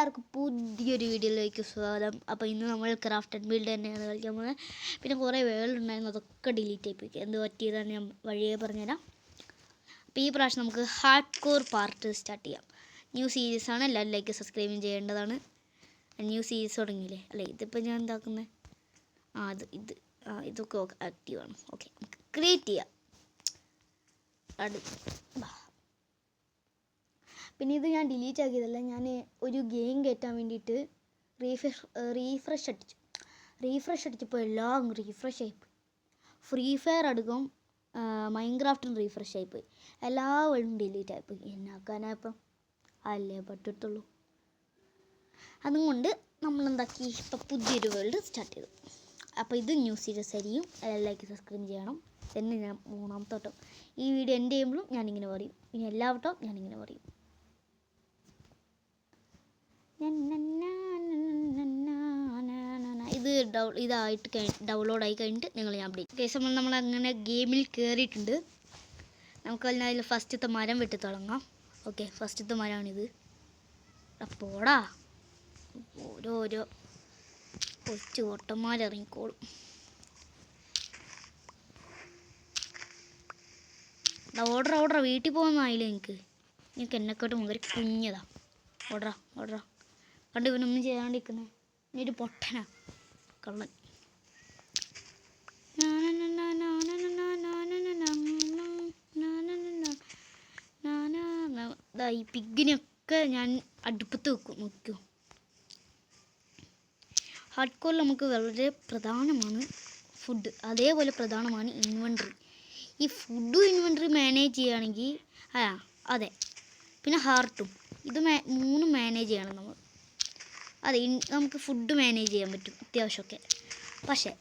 എല്ലാവർക്കും പുതിയൊരു വീഡിയോയിലേക്ക് സ്വാഗതം. അപ്പോൾ ഇന്ന് നമ്മൾ ക്രാഫ്റ്റ് ആൻഡ് ബിൽഡ് തന്നെയാണ് കളിക്കാൻ പോകുന്നത്. പിന്നെ കുറേ വേൾഡ് ഉണ്ടായിരുന്നു, അതൊക്കെ ഡിലീറ്റ് ആയിപ്പോയി. എന്ത് പറ്റിയതാണ് ഞാൻ വഴിയെ പറഞ്ഞുതരാം. അപ്പോൾ ഈ പ്രാവശ്യം നമുക്ക് ഹാർഡ് കോർ പാർട്ട് സ്റ്റാർട്ട് ചെയ്യാം. ന്യൂ സീരീസാണ്, എല്ലാവരും ലൈക്ക് സബ്സ്ക്രൈബും ചെയ്യേണ്ടതാണ്. ന്യൂ സീരീസ് തുടങ്ങിയില്ലേ? അല്ലേ, ഇതിപ്പോൾ ഞാൻ എന്താക്കുന്നത്? ഇതൊക്കെ ആക്റ്റീവാണ്. ഓക്കെ, നമുക്ക് ക്രിയേറ്റ് ചെയ്യാം. പിന്നെ ഇത് ഞാൻ ഡിലീറ്റ് ആക്കിയതല്ല, ഞാൻ ഒരു ഗെയിം കയറ്റാൻ വേണ്ടിയിട്ട് റീഫ്രഷ് അടിച്ചപ്പോൾ എല്ലാം റീഫ്രഷ് ആയിപ്പോയി. ഫ്രീ ഫയർ അടുക്കും മൈൻക്രാഫ്റ്റും റീഫ്രഷ് ആയിപ്പോയി, എല്ലാ വേൾഡും ഡിലീറ്റ് ആയിപ്പോയി. എന്നാക്കാനായപ്പം അല്ലേ പറ്റത്തുള്ളൂ. അതുകൊണ്ട് നമ്മളെന്താക്കി, ഇപ്പം പുതിയൊരു വേൾഡ് സ്റ്റാർട്ട് ചെയ്തു. അപ്പോൾ ഇത് ന്യൂ സീരീസ് ആയിരിക്കും, ലൈക്ക് സബ്സ്ക്രൈബ് ചെയ്യണം. തന്നെ ഞാൻ മൂന്നാമത്തെ വട്ടം ഈ വീഡിയോ എൻ്റെ ചെയ്യുമ്പോഴും ഞാനിങ്ങനെ പറയും, ഇനി എല്ലാ വട്ടവും ഞാനിങ്ങനെ പറയും. ഇത് ഡൗൺലോഡായി കഴിഞ്ഞിട്ട് ഞാൻ അപ്ഡേറ്റ് കേസ് നമ്മൾ അങ്ങനെ ഗെയിമിൽ കയറിയിട്ടുണ്ട്. നമുക്ക് അതിൽ ഫസ്റ്റത്തെ മരം വെട്ടി തുടങ്ങാം. ഓക്കെ, ഫസ്റ്റത്തെ മരമാണിത്. അപ്പോടാ ഓരോരോ കൊച്ചു ഓട്ടന്മാരിറങ്ങിക്കോളും. ഓർഡർ വീട്ടിൽ പോകുന്നതായില്ലേ നിങ്ങൾക്ക് എന്നെക്കാട്ടും മുമ്പ് കുഞ്ഞതാ. ഓർഡറാ കണ്ട് ഇവനൊന്നും ചെയ്യാണ്ടിരിക്കുന്നത്. ഇനി ഒരു പൊട്ടനാ കള്ളൻ. ഈ പിഗിനൊക്കെ ഞാൻ അടുപ്പത്ത് നോക്കൂ. ഹാർഡ് കോറിൽ നമുക്ക് വളരെ പ്രധാനമാണ് ഫുഡ്, അതേപോലെ പ്രധാനമാണ് ഇൻവെൻട്രി. ഈ ഫുഡും ഇൻവെൻട്രി മാനേജ് ചെയ്യുകയാണെങ്കിൽ അതെ, പിന്നെ ഹാർട്ടും, ഇത് മൂന്നും മാനേജ് ചെയ്യണം നമ്മൾ. അതെ, നമുക്ക് ഫുഡ് മാനേജ് ചെയ്യാൻ പറ്റും അത്യാവശ്യമൊക്കെ. പക്ഷേ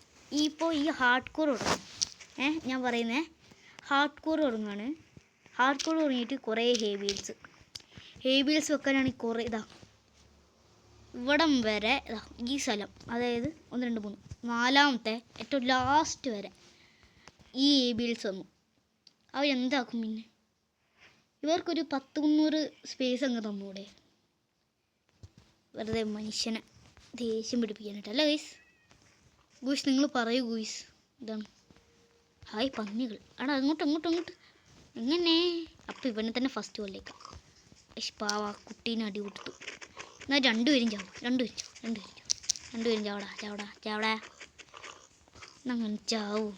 ഇപ്പോൾ ഈ ഹാർഡ് കോർ തുടങ്ങും. ഞാൻ പറയുന്നത് ഹാർഡ് കോർ തുടങ്ങുകയാണ്. ഹാർഡ് കോർ തുടങ്ങിയിട്ട് കുറേ ഹെവി വീൽസ് വെക്കാനാണെങ്കിൽ കുറേ ഇവിടം വരെ ഈ സ്ഥലം, അതായത് 1 2 3 നാലാമത്തെ ഏറ്റവും ലാസ്റ്റ് വരെ ഈ വീൽസ് വന്നു. അവരെന്താക്കും? പിന്നെ ഇവർക്കൊരു 10-300 സ്പേസ് അങ്ങ് തന്നൂടെ? വെറുതെ മനുഷ്യനെ ദേഷ്യം പിടിപ്പിക്കാനായിട്ടല്ല ഗൂയ്സ്. നിങ്ങൾ പറയൂ ഗൂയ്സ്. ഇതാണ് ഹായ് പന്നികൾ. അങ്ങോട്ട് എങ്ങനെ? അപ്പം ഇവനെ തന്നെ ഫസ്റ്റ് കൊല്ലേക്കാം. പാവ കുട്ടീനെ അടി കൊടുത്തു. എന്നാൽ രണ്ടുപേരും ചാവടാ. അങ്ങനെ ചാവൂ.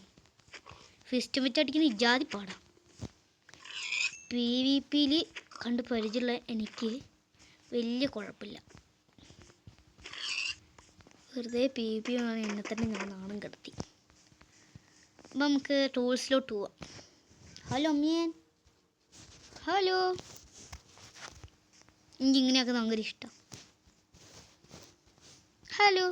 ഫിസ്റ്റ് വെച്ച് അടിക്കുന്ന ഇജാതി പാടാം. PvPയിൽ കണ്ട് പരിചയമുള്ള എനിക്ക് വലിയ കുഴപ്പമില്ല. വെറുതെ PvP എന്നെ തന്നെ ഞാൻ നാണം കിടത്തി. അപ്പം നമുക്ക് ടൂൾസിലോട്ട് പോവാം. ഹലോ അമ്മിയൻ, ഹലോ. എനിക്ക് ഇങ്ങനെയൊക്കെ ഭയങ്കര ഇഷ്ടം. ഹലോ.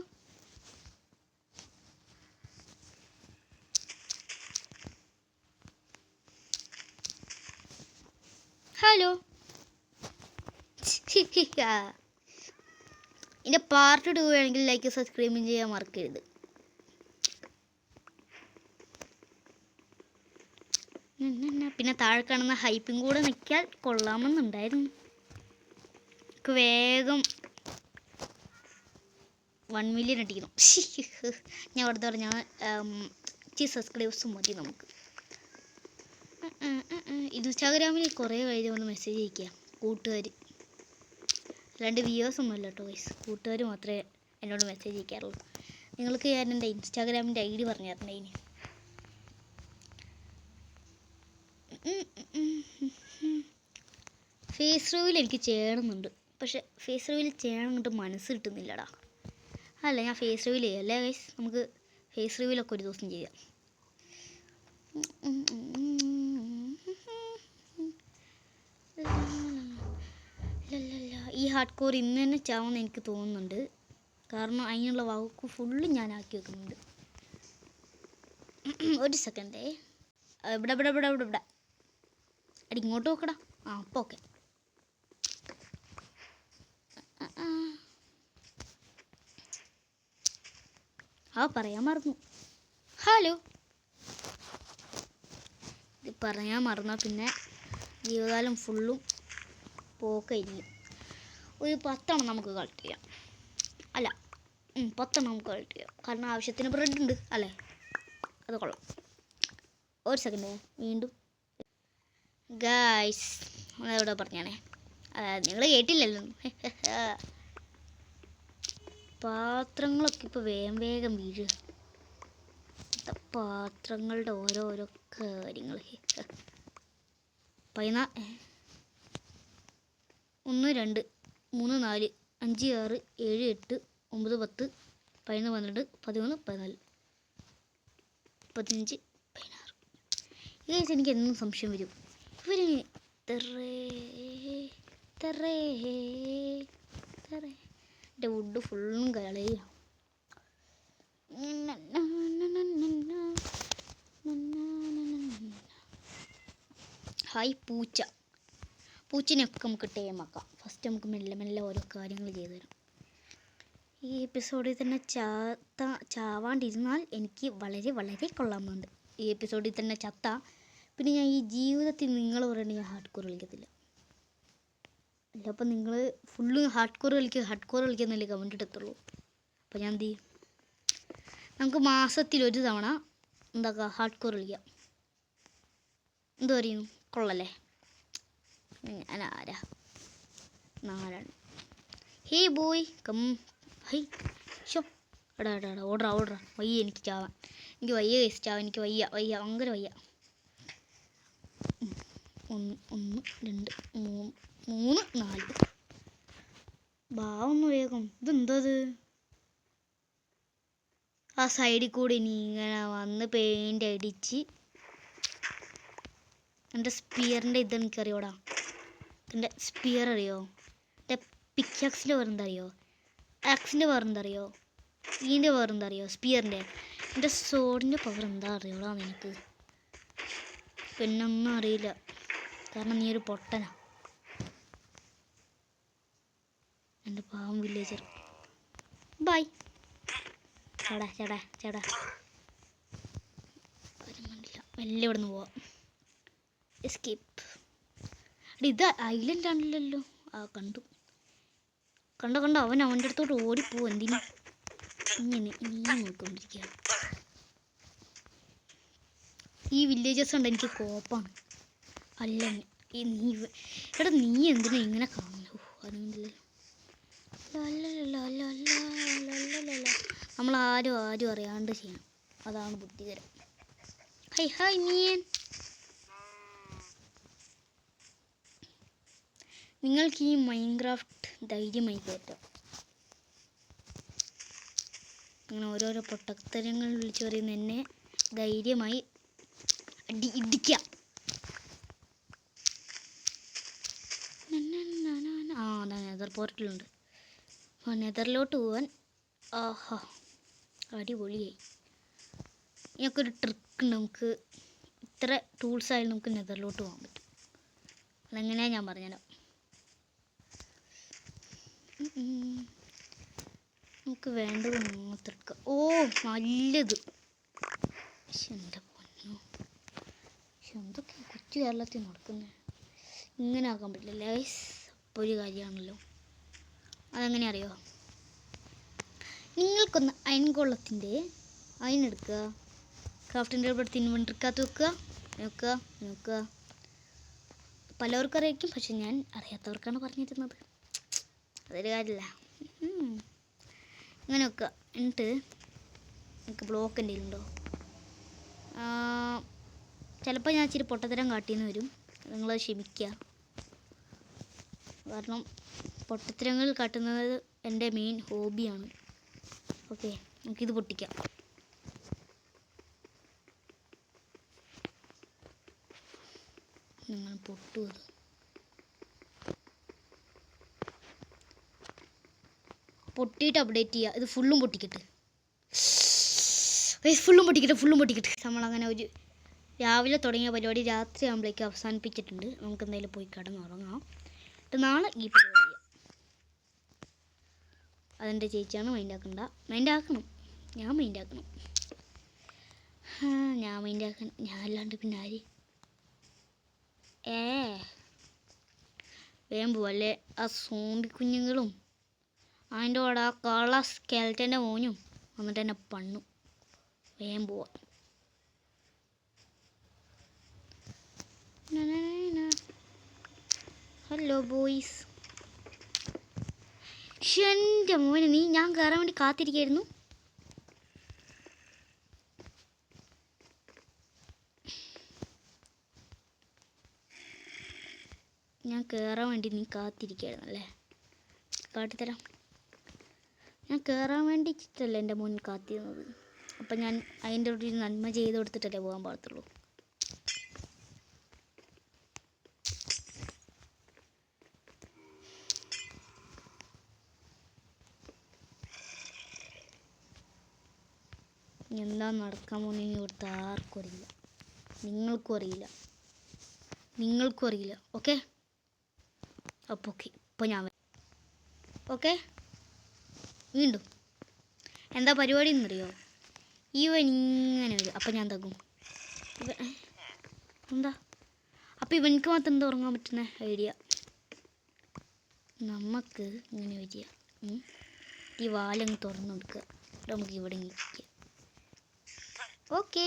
ഇതിൻ്റെ പാർട്ട് 2 വേണമെങ്കിൽ ലൈക്ക് സബ്സ്ക്രൈബും ചെയ്യാൻ മറക്കരുത്. പിന്നെ താഴെ കാണുന്ന ഹൈപ്പും കൂടെ നിൽക്കാൻ കൊള്ളാമെന്നുണ്ടായിരുന്നു. വേഗം 1 മില്യൺ അടിക്കണം. ഞാൻ വെറുതെ പറഞ്ഞാൽ സബ്സ്ക്രൈബേഴ്സും മതി നമുക്ക്. ഇൻസ്റ്റാഗ്രാമിൽ കുറേ കാര്യം ഒന്ന് മെസ്സേജ് അയക്കുക കൂട്ടുകാർ, അല്ലാണ്ട് വ്യൂവേഴ്സ് ഒന്നും അല്ല കേട്ടോ ഗൈസ്. കൂട്ടുകാർ മാത്രമേ എന്നോട് മെസ്സേജ് അയക്കാറുള്ളൂ. നിങ്ങൾക്ക് ഞാൻ എൻ്റെ ഇൻസ്റ്റാഗ്രാമിൻ്റെ ID പറഞ്ഞു തരണ്ടേ? ഇനി ഫേസ് റിവ്യൂവിൽ എനിക്ക് ചെയ്യണമെന്നുണ്ട്, പക്ഷെ ഫേസ് റിവ്യൂവിൽ ചെയ്യണമെന്നിട്ട് മനസ്സ് കിട്ടുന്നില്ലടാ. അല്ല, ഞാൻ ഫേസ് റിവ്യൂൽ ചെയ്യാം അല്ലേ ഗൈസ്? നമുക്ക് ഫേസ് റിവ്യൂലൊക്കെ ഒരു ദിവസം ചെയ്യാം. ഈ ഹാർഡ് കോർ ഇന്ന് തന്നെ ചാവുമെന്ന് എനിക്ക് തോന്നുന്നുണ്ട്, കാരണം അതിനുള്ള വകുപ്പ് ഫുള്ള് ഞാൻ ആക്കി വെക്കുന്നുണ്ട്. ഒരു സെക്കൻഡേ, ഇവിടെ അടി ഇങ്ങോട്ട് നോക്കടാ. അപ്പോൾ ഓക്കെ. പറയാൻ മറന്നു. ഹലോ. ഇത് പറയാൻ മറന്നാൽ പിന്നെ ജീവിതകാലം ഫുള്ളും പോക്കായിരിക്കും. ഒരു 10 നമുക്ക് കളക്ട് ചെയ്യാം. അല്ല 10 നമുക്ക് കളക്ട് ചെയ്യാം. കാരണം ആവശ്യത്തിന് ബ്രെഡ് ഉണ്ട് അല്ലേ. അത് കൊള്ളാം. ഒരു സെക്കൻഡ് വീണ്ടും ഗായ്സ് അതെവിടെ പറഞ്ഞാണേ. അതായത് നിങ്ങൾ കേട്ടില്ലല്ലോ. പാത്രങ്ങളൊക്കെ ഇപ്പോൾ വേഗം വീഴുക. പാത്രങ്ങളുടെ ഓരോരോ കാര്യങ്ങൾ. 1 2 3 4 5 6 7 8 9 10 11 12 13 14 15 16. എനിക്ക് എന്നും സംശയം വരും. ഇവര് എൻ്റെ വുഡ് ഫുള്ളും കളയുക. ഹായ് പൂച്ചനെയൊക്കെ നമുക്ക് ടൈമാക്കാം. ഫസ്റ്റ് നമുക്ക് മെല്ലെ ഓരോ കാര്യങ്ങൾ ചെയ്തു തരാം. ഈ എപ്പിസോഡിൽ തന്നെ ചാവാണ്ടിരുന്നാൽ എനിക്ക് വളരെ കൊള്ളാമെന്നുണ്ട്. ഈ എപ്പിസോഡിൽ തന്നെ പിന്നെ ഞാൻ ഈ ജീവിതത്തിൽ നിങ്ങൾ പറയണ ഞാൻ ഹാർഡ് കോർ കളിക്കത്തില്ല. അല്ല അപ്പം നിങ്ങൾ ഫുള്ള് ഹാർഡ് കോർ കളിക്കുന്നല്ലേ കമൻറ്റ് ഇടത്തുള്ളൂ. അപ്പോൾ ഞാൻ എന്ത് ചെയ്യും? നമുക്ക് മാസത്തിൽ ഒരു തവണ എന്താക്കുക ഹാർഡ് കോർ കളിക്കാം. എന്ത് പറയുന്നു? കൊള്ളല്ലേ? ഞാൻ ആരാ? 4 ഹേ ബോയ് കം. ഹൈ ഷോ എടാ ഓർഡർ വയ്യ എനിക്ക് ചാവാൻ. എനിക്ക് വയ്യ ചാവാൻ. എനിക്ക് വയ്യ ഭയങ്കര വയ്യ. 1 2 3 4 ബാവൊന്ന് വേഗം. ഇതെന്തത്? ആ സൈഡിൽ കൂടി ഇനി ഇങ്ങനെ വന്ന് പെയിൻ്റ് അടിച്ച് എൻ്റെ സ്പിയറിൻ്റെ ഇതെനിക്കറിയോടാ. എൻ്റെ സ്പിയർ അറിയോ? എൻ്റെ പിക്കാക്സിൻ്റെ വേറെന്താ അറിയോ? ആക്സിൻ്റെ വേറെന്തറിയോ? ഇതിൻ്റെ വേറെന്തറിയോ? സ്പിയറിൻ്റെ. എൻ്റെ സോഡിൻ്റെ പവർ എന്താ അറിയോടാ നിനക്ക്? പിന്നെ ഒന്നും അറിയില്ല. കാരണം നീ ഒരു പൊട്ടനാ. എൻ്റെ പാവം വില്ലേജർ. ബൈ. ചേടാ മെല്ലെ ഇവിടെ നിന്ന് പോവാം. എസ്കേപ്പ്. ഇത് ഐലൻഡ് ആണല്ലോ. കണ്ടു അവൻ അവൻ്റെ അടുത്തോട്ട് ഓടിപ്പോവും. എന്തിനാ ഇങ്ങനെ നോക്കിക്കൊണ്ടിരിക്കുക? ഈ വില്ലേജേഴ്സ് ഉണ്ട് എനിക്ക് കോപ്പാണ്. അല്ല നീ എന്തിനാ ഇങ്ങനെ കാണുന്നു? അതുകൊണ്ടല്ലേ നമ്മളാരും അറിയാണ്ട് ചെയ്യണം. അതാണ് ബുദ്ധികരം. ഹായ് മീൻ. നിങ്ങൾക്ക് ഈ മൈൻക്രാഫ്റ്റ് ധൈര്യമായി കയറ്റാം. അങ്ങനെ ഓരോരോ പൊട്ടത്തരങ്ങൾ വിളിച്ചു പറയുന്ന എന്നെ ധൈര്യമായി ഇടിക്കാം. അതാ നെതർ പോർട്ടലുണ്ട്. നെതറിലോട്ട് പോകാൻ അടിപൊളിയായി. ഇതിനൊക്കെ ഒരു ട്രിക്ക് ഉണ്ട്. നമുക്ക് ഇത്ര ടൂൾസ് ആയാലും നമുക്ക് നെതറിലോട്ട് പോകാൻ പറ്റും. അതെങ്ങനെയാണ് ഞാൻ പറഞ്ഞുതരാം. നമുക്ക് വേണ്ടത് മാത്രം എടുക്കാം. നല്ലത്. എൻ്റെ പൊന്നോ, എന്തൊക്കെ കൊച്ചു കേരളത്തിൽ നടക്കുന്നത്? ഇങ്ങനെ ആക്കാൻ പറ്റില്ല ഗൈസ്. അപ്പോൾ ഒരു കാര്യമാണല്ലോ. അതെങ്ങനെ അറിയോ? നിങ്ങൾക്കൊന്ന് അയൻകൊള്ളത്തിൻ്റെ അയനെടുക്കുക. ക്രാഫ്റ്റിൻ്റെ ഇവിടെ ഇൻവെൻട്രിക്കകത്ത് നോക്കുക. പലവർക്കും അറിയാം, പക്ഷെ ഞാൻ അറിയാത്തവർക്കാണ് പറഞ്ഞിരുന്നത്. അതൊരു കാര്യമില്ല. ഇങ്ങനെ വെക്കുക. എന്നിട്ട് എനിക്ക് ബ്ലോക്ക് എന്തെങ്കിലും ഉണ്ടോ? ചിലപ്പോൾ ഞാൻ ഇച്ചിരി പൊട്ടത്തരം കാട്ടിയെന്ന് വരും. നിങ്ങൾ ക്ഷമിക്കുക. കാരണം പൊട്ടത്തരങ്ങൾ കാട്ടുന്നത് എൻ്റെ മെയിൻ ഹോബിയാണ്. ഓക്കെ, നമുക്കിത് പൊട്ടിക്കാം. നിങ്ങൾ പൊട്ടുക. പൊട്ടിയിട്ട് അപ്ഡേറ്റ് ചെയ്യുക. ഇത് ഫുള്ളും പൊട്ടിക്കട്ടെ. ഫുള്ളും പൊട്ടിക്കട്ടെ. നമ്മളങ്ങനെ ഒരു രാവിലെ തുടങ്ങിയ പരിപാടി രാത്രി ആകുമ്പോഴേക്കും അവസാനിപ്പിച്ചിട്ടുണ്ട്. നമുക്ക് എന്തായാലും പോയി കിടന്നുറങ്ങാം. നാളെ ഈ പരിപാടി ചെയ്യാം. അതെൻ്റെ ചേച്ചിയാണ്. മൈൻഡാക്കണം. ഞാൻ മൈൻഡാക്കണം. ഞാൻ അല്ലാണ്ട് പിന്നെ ആര്? വേഗം പോവല്ലേ. ആ സോംബി കുഞ്ഞുങ്ങളും അതിൻ്റെ കൂടെ ആ കള സ്കെൽറ്റൻ്റെ മോനും വന്നിട്ട് എന്നെ പണ്ണു. വേഗം പോവാം. Hello boys. എൻ്റെ മോനെ, നീ ഞാൻ കയറാൻ വേണ്ടി കാത്തിരിക്കായിരുന്നു. ഞാൻ കയറാൻ വേണ്ടി നീ കാത്തിരിക്കായിരുന്നല്ലേ. കാട്ടിത്തരാം. ഞാൻ കയറാൻ വേണ്ടിയിട്ടല്ലേ എൻ്റെ മോൻ കാത്തിരുന്നത്. അപ്പം ഞാൻ അതിൻ്റെ ഒരു നന്മ ചെയ്ത് കൊടുത്തിട്ടല്ലേ പോകാൻ പാടത്തുള്ളൂ. എന്താ നടക്കാൻ പോകുന്നതെന്ന് ഇവിടുത്തെ ആർക്കും അറിയില്ല. നിങ്ങൾക്കും അറിയില്ല. ഓക്കെ. അപ്പോൾ ഓക്കെ, ഇപ്പോൾ ഞാൻ വരാം. ഓക്കെ. വീണ്ടും എന്താ പരിപാടി എന്നറിയോ? ഇവൻ ഇങ്ങനെ വരും. അപ്പം ഞാൻ തകും. എന്താ അപ്പം ഇവനിക്ക് മാത്രം എന്താ ഉറങ്ങാൻ പറ്റുന്ന ഐഡിയ? നമുക്ക് ഇങ്ങനെ വരിക, ഈ വാലങ്ങ് തുറന്നു കൊടുക്കുക. നമുക്ക് ഇവിടെ നിൽക്കുക. ഓക്കെ.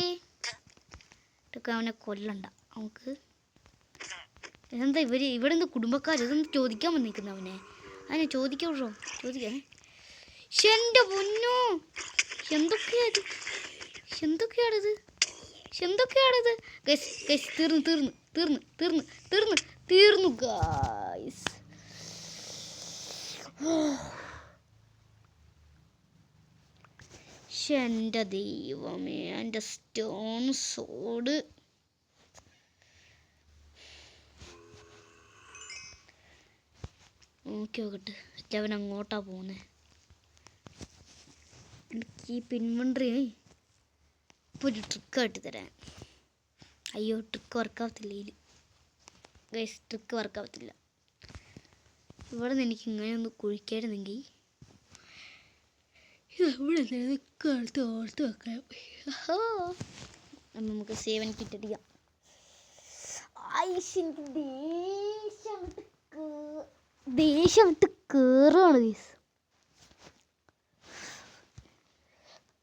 ഇതൊക്കെ അവനെ കൊല്ലണ്ട നമുക്ക്. എന്താ ഇവിടെ എന്താ കുടുംബക്കാർ ഇതൊന്ന് ചോദിക്കാൻ വന്നിരിക്കുന്ന അവനെ? അതിനെ ചോദിക്കോ ചോദിക്കാൻ. എൻ്റെ പൊന്നോ, എന്തൊക്കെയാണിത്? ഗൈസ് തീർന്നു ഗൈസ്. എൻ്റെ ദൈവമേ, എൻ്റെ സ്റ്റോൺ സോഡ്. നോക്കട്ടെ അവൻ അങ്ങോട്ടാ പോകുന്നത്. എനിക്ക് ഈ പിൻവണ്ടി ഇപ്പോൾ ഒരു ട്രിക്ക് കാട്ടി തരാൻ. അയ്യോ, ട്രിക്ക് വർക്കാവത്തില്ല. ഗൈസ്, ട്രിക്ക് വർക്കാവത്തില്ല. ഇവിടെ നിന്ന് എനിക്ക് ഇങ്ങനെ ഒന്ന് കുഴിക്കായിരുന്നെങ്കിൽ ഓർത്ത് വെക്കാം. നമുക്ക് സേവൻ കിട്ടടിക്കാം. ദേഷ്യം വിട്ട് കയറുകയാണ് ഗൈസ്.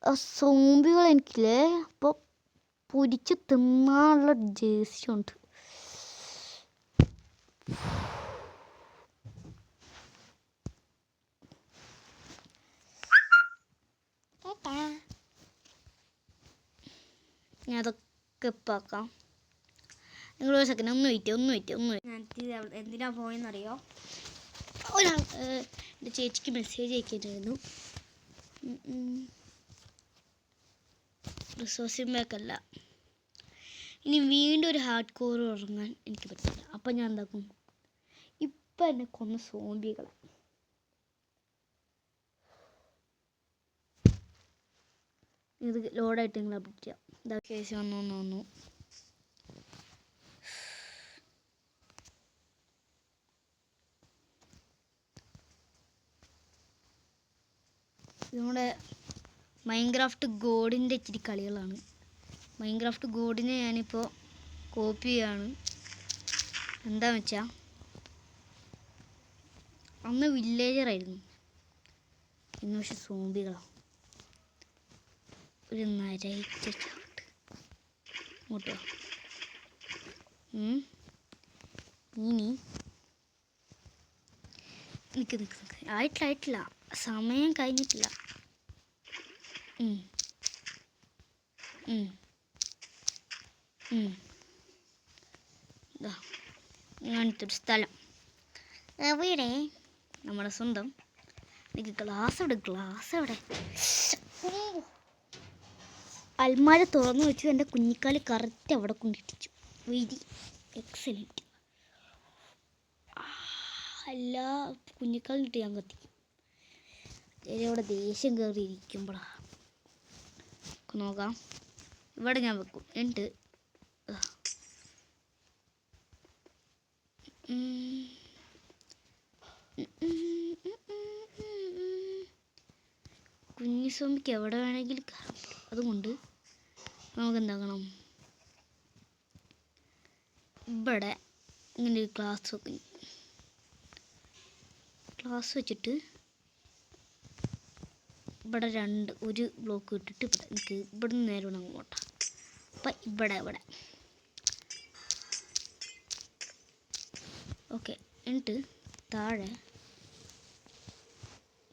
ആ സോംബികൾ എനിക്കില്ലേ അപ്പോൾ പൊരിച്ച് തിന്നാനുള്ള ദേഷ്യമുണ്ട്. ഞാൻ അതൊക്കെ ഇപ്പം ആക്കാം. നിങ്ങളൊരു സെക്കൻഡ് ഒന്ന് വെയിറ്റ്. ഞാൻ എന്തിനാ പോയെന്നറിയോ? ഒരാൾ എൻ്റെ ചേച്ചിക്ക് മെസ്സേജ് അയക്കിയിട്ടായിരുന്നു. റിസോഴ്സിംഗ് ബാക്കല്ല, ഇനി വീണ്ടും ഒരു ഹാർഡ് കോർ ഉറങ്ങാൻ എനിക്ക് പറ്റില്ല. അപ്പം ഞാൻ എന്താക്കും? ഇപ്പം എന്നെ കൊന്ന സോംബികളെ ഇത് ലോഡായിട്ട് നിങ്ങൾ അപ്ഡേറ്റ് ചെയ്യാം. ഇതാ കേസ് വന്നു. നമ്മുടെ മൈൻക്രാഫ്റ്റ് ഗോഡിൻ്റെ ഇച്ചിരി കളികളാണ്. മൈൻക്രാഫ്റ്റ് ഗോഡിനെ ഞാനിപ്പോൾ കോപ്പി ചെയ്യാണ്. എന്താണെന്ന് വെച്ചാൽ അന്ന് വില്ലേജറായിരുന്നു, ഇന്ന് പക്ഷെ സോംബികളാണ്. ഒരു നരയിച്ച ചാട്ട് ഇങ്ങോട്ടോ. ഇനി നിൽക്ക് ആയിട്ടില്ല, സമയം കഴിഞ്ഞിട്ടില്ല. ഇങ്ങനത്തെ ഒരു സ്ഥലം എവിടെ? നമ്മുടെ സ്വന്തം. എനിക്ക് ഗ്ലാസ് എവിടെ? അൽമാര തുറന്നു വെച്ചു. എൻ്റെ കുഞ്ഞിക്കാല് കറക്റ്റ് അവിടെ കൊണ്ടിട്ടിച്ചു. Very excellent. അല്ല, കുഞ്ഞിക്കാലിട്ട് ഞാൻ കത്തിക്കും. അവിടെ ദേഷ്യം കയറി ഇരിക്കുമ്പോഴാണ്. നോക്കാം, ഇവിടെ ഞാൻ വെക്കും. എന്നിട്ട് കുഞ്ഞു സോംബിക്ക് എവിടെ വേണമെങ്കിലും കയറാം. അതുകൊണ്ട് നമുക്ക് എന്താക്കണം, ഇവിടെ ഇങ്ങനെ ഒരു ഗ്ലാസ് വെക്കും. ഗ്ലാസ് വെച്ചിട്ട് ഇവിടെ ഒരു ബ്ലോക്ക് ഇട്ടിട്ട് ഇവിടെ എനിക്ക് ഇവിടെ നിന്ന് നേരെ അങ്ങോട്ടാ. അപ്പം ഇവിടെ ഓക്കെ. എന്നിട്ട്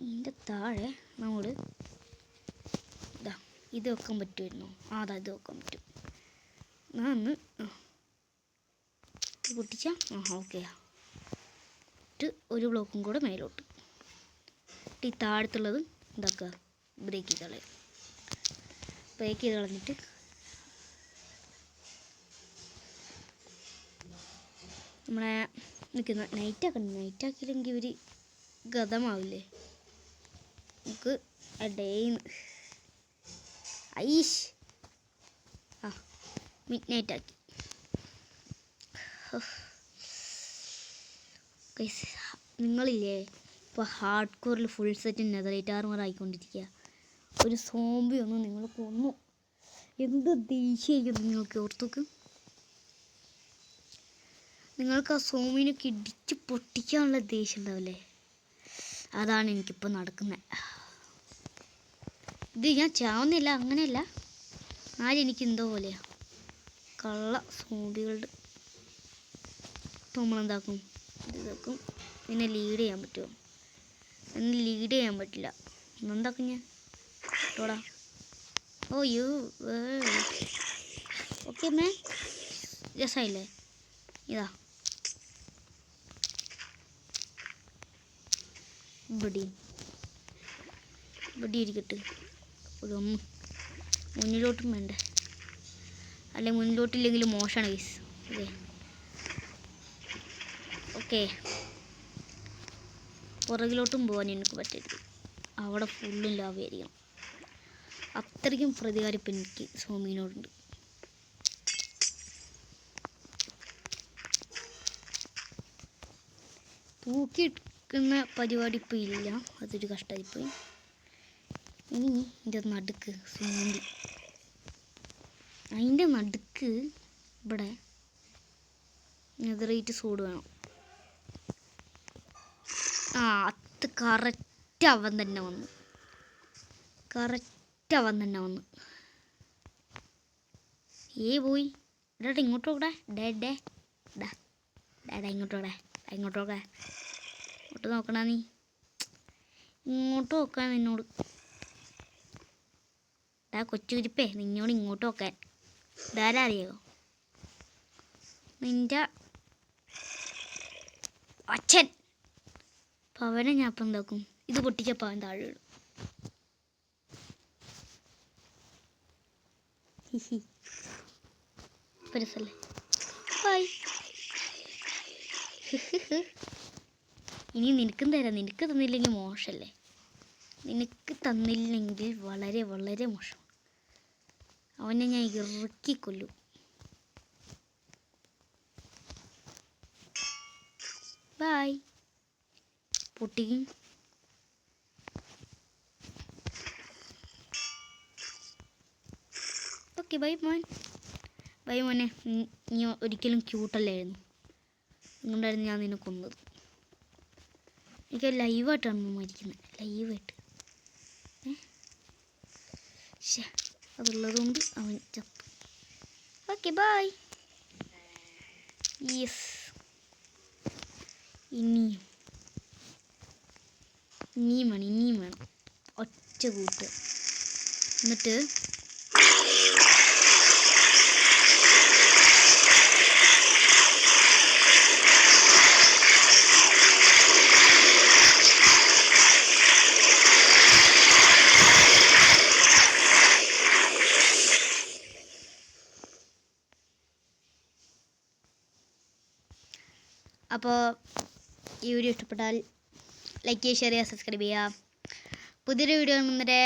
ഇതിൻ്റെ താഴെ നമ്മൾ ഇത് വെക്കാൻ പറ്റുമായിരുന്നു. ഇത് വെക്കാൻ പറ്റും. ഞാൻ ഒന്ന് പൊട്ടിച്ചാൽ ഓക്കെ. ഒരു ബ്ലോക്കും കൂടെ മേലോട്ട്. ഈ താഴത്തുള്ളത് എന്താക്കുക, ബ്രേക്ക് ചെയ്ത് കളഞ്ഞിട്ട് നമ്മളെ നിൽക്കുന്ന നൈറ്റാക്കിയില്ലെങ്കിൽ ഒരു ഗതമാവില്ലേ. നമുക്ക് ഡേന്ന് മിഡ് നൈറ്റാക്കി. നിങ്ങളില്ലേ ഇപ്പോൾ ഹാർഡ് കോറിൽ ഫുൾ സെറ്റ് നെതറേറ്റ് ആർമർ ആയിക്കൊണ്ടിരിക്കുക. ഒരു സോംബി ഒന്നും നിങ്ങൾ കൊന്നു. എന്ത് ദേഷ്യമായിരിക്കും നിങ്ങൾക്ക് ഓർത്തോക്ക്. നിങ്ങൾക്ക് ആ സോമിനൊക്കെ ഇടിച്ച് പൊട്ടിക്കാനുള്ള ദേഷ്യം ഉണ്ടാവില്ലേ? അതാണ് എനിക്കിപ്പോൾ നടക്കുന്നത്. ഇത് ഞാൻ ചാവുന്നില്ല, അങ്ങനെയല്ല. എനിക്ക് എന്തോ പോലെയാ. കള്ള സോംബികളുടെ നമ്മളെന്താക്കും, ഇതാക്കും. എന്നെ ലീഡ് ചെയ്യാൻ പറ്റുമോ? എന്നെ ലീഡ് ചെയ്യാൻ പറ്റില്ല. എന്താക്കും ഞാൻ ഓടാ. Okay may രസമായില്ലേ? ഇതാ ഇവിടെ ഇരിക്കട്ടെ. ഒന്നും മുന്നിലോട്ടും വേണ്ടേ? അല്ലെങ്കിൽ മുന്നിലോട്ടില്ലെങ്കിലും മോശമാണ് ഗൈസ്. ഓക്കെ. പുറകിലോട്ടും പോകാൻ എനിക്ക് പറ്റരുത്. അവിടെ ഫുള്ളും ലാഭയായിരിക്കണം. അത്രയ്ക്കും പ്രതികാരിപ്പം എനിക്ക് സോമീനോടുണ്ട്. തൂക്കിയെടുക്കുന്ന പരിപാടി ഇപ്പോൾ ഇല്ല. അതൊരു കഷ്ടമായിപ്പോയി. ഇനി ഇതിൻ്റെ നടുക്ക് സോമ്പി, അതിൻ്റെ നടുക്ക് ഇവിടെ നെതറൈറ്റ് സോഡ് വേണം. അത് കറക്റ്റ് അവൻ തന്നെ വന്നു. പോയി ഡേട്ടാ ഇങ്ങോട്ട് നോക്കട്ടെ. ഡേടാ ഇങ്ങോട്ട് നോക്കണ നീ. ഇങ്ങോട്ട് നോക്കാൻ നിന്നോട്. കൊച്ചു കുരിപ്പേ, നിന്നോട് ഇങ്ങോട്ട് നോക്കാൻ. ഇതാരാ അറിയോ? നിൻ്റെ അച്ഛൻ. പവനെ ഞാൻ അപ്പം എന്താക്കും, ഇത് പൊട്ടിച്ചപ്പോൾ അവൻ താഴെ ഇടും. രസല്ലേ? ഹായ്. ഇനി നിനക്കും തരാം. നിനക്ക് തന്നില്ലെങ്കിൽ മോശമല്ലേ? നിനക്ക് തന്നില്ലെങ്കിൽ വളരെ വളരെ മോശം. അവനെ ഞാൻ ഇറക്കിക്കൊല്ലും. ബൈ. പൊട്ടിക്കും. ഓക്കെ ബൈ മോനെ. നീ ഒരിക്കലും ക്യൂട്ടല്ലായിരുന്നു. അതുകൊണ്ടായിരുന്നു ഞാൻ നിന്നെ കൊന്നത്. എനിക്ക് ലൈവായിട്ടാണ് മരിക്കുന്നത്. ലൈവായിട്ട് അതുള്ളതുകൊണ്ട് അവൻ ചത്തു. Okay bye. യെസ്. ഇനിയും വേണം ഒറ്റ കൂട്ട്. എന്നിട്ട് അപ്പോൾ ഈ വീഡിയോ ഇഷ്ടപ്പെട്ടാൽ ലൈക്ക് ചെയ്യുക, ഷെയർ ചെയ്യുക, സബ്സ്ക്രൈബ് ചെയ്യുക. പുതിയൊരു വീഡിയോ കാണുന്നവരെ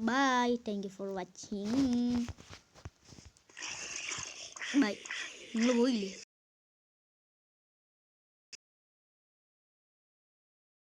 bye. Thank you for watching. Bye. നിങ്ങൾ പോയില്ലേ?